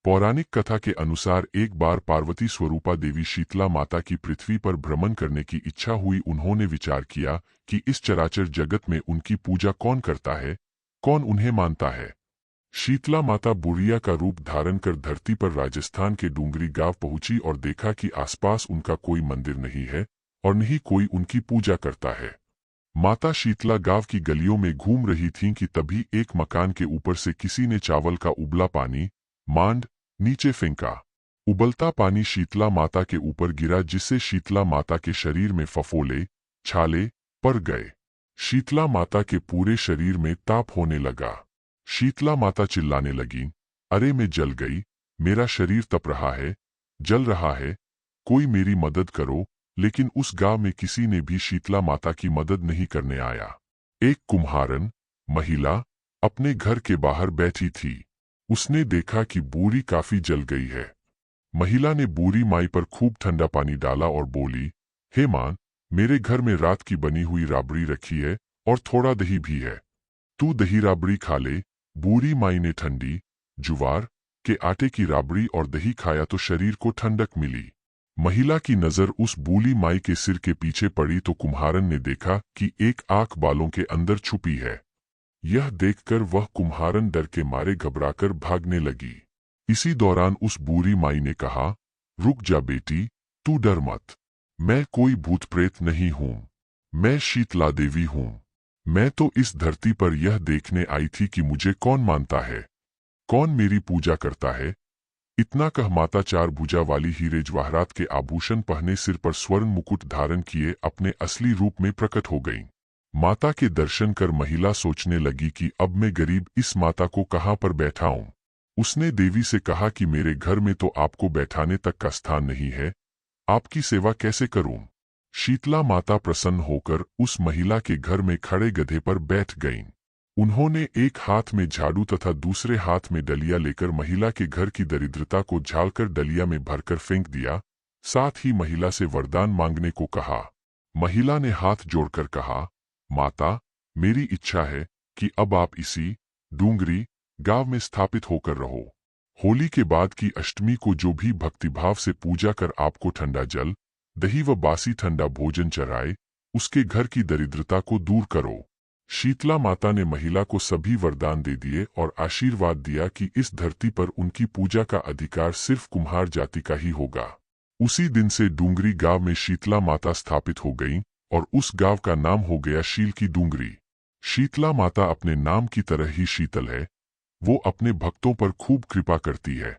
पौराणिक कथा के अनुसार एक बार पार्वती स्वरूपा देवी शीतला माता की पृथ्वी पर भ्रमण करने की इच्छा हुई। उन्होंने विचार किया कि इस चराचर जगत में उनकी पूजा कौन करता है, कौन उन्हें मानता है। शीतला माता बुढ़िया का रूप धारण कर धरती पर राजस्थान के डूंगरी गांव पहुंची और देखा कि आसपास उनका कोई मंदिर नहीं है और नहीं कोई उनकी पूजा करता है। माता शीतला गांव की गलियों में घूम रही थीं कि तभी एक मकान के ऊपर से किसी ने चावल का उबला पानी मांड नीचे फेंका। उबलता पानी शीतला माता के ऊपर गिरा, जिससे शीतला माता के शरीर में फफोले छाले पड़ गए। शीतला माता के पूरे शरीर में ताप होने लगा। शीतला माता चिल्लाने लगी, अरे मैं जल गई, मेरा शरीर तप रहा है, जल रहा है, कोई मेरी मदद करो। लेकिन उस गांव में किसी ने भी शीतला माता की मदद नहीं करने आया। एक कुम्हारन महिला अपने घर के बाहर बैठी थी। उसने देखा कि बूढ़ी काफी जल गई है। महिला ने बूढ़ी माई पर खूब ठंडा पानी डाला और बोली, हे मां, मेरे घर में रात की बनी हुई राबड़ी रखी है और थोड़ा दही भी है, तू दही राबड़ी खा ले। बूढ़ी माई ने ठंडी जुवार के आटे की राबड़ी और दही खाया तो शरीर को ठंडक मिली। महिला की नजर उस बूढ़ी माई के सिर के पीछे पड़ी तो कुम्हारन ने देखा कि एक आंख बालों के अंदर छुपी है। यह देखकर वह कुम्हारन डर के मारे घबराकर भागने लगी। इसी दौरान उस बूढ़ी माई ने कहा, रुक जा बेटी, तू डर मत, मैं कोई भूत प्रेत नहीं हूं, मैं शीतला देवी हूं। मैं तो इस धरती पर यह देखने आई थी कि मुझे कौन मानता है, कौन मेरी पूजा करता है। इतना कह माता चार भुजा वाली हीरे जवाहरात के आभूषण पहने, सिर पर स्वर्ण मुकुट धारण किए अपने असली रूप में प्रकट हो गईं। माता के दर्शन कर महिला सोचने लगी कि अब मैं गरीब इस माता को कहां पर बैठाऊं। उसने देवी से कहा कि मेरे घर में तो आपको बैठाने तक का स्थान नहीं है, आपकी सेवा कैसे करूं। शीतला माता प्रसन्न होकर उस महिला के घर में खड़े गधे पर बैठ गईं। उन्होंने एक हाथ में झाड़ू तथा दूसरे हाथ में डलिया लेकर महिला के घर की दरिद्रता को झाड़कर डलिया में भरकर फेंक दिया। साथ ही महिला से वरदान मांगने को कहा। महिला ने हाथ जोड़कर कहा, माता, मेरी इच्छा है कि अब आप इसी डूंगरी गांव में स्थापित होकर रहो। होली के बाद की अष्टमी को जो भी भक्तिभाव से पूजा कर आपको ठंडा जल, दही व बासी ठंडा भोजन चढ़ाए, उसके घर की दरिद्रता को दूर करो। शीतला माता ने महिला को सभी वरदान दे दिए और आशीर्वाद दिया कि इस धरती पर उनकी पूजा का अधिकार सिर्फ कुम्हार जाति का ही होगा। उसी दिन से डूंगरी गांव में शीतला माता स्थापित हो गईं और उस गांव का नाम हो गया शील की डूंगरी। शीतला माता अपने नाम की तरह ही शीतल है, वो अपने भक्तों पर खूब कृपा करती है।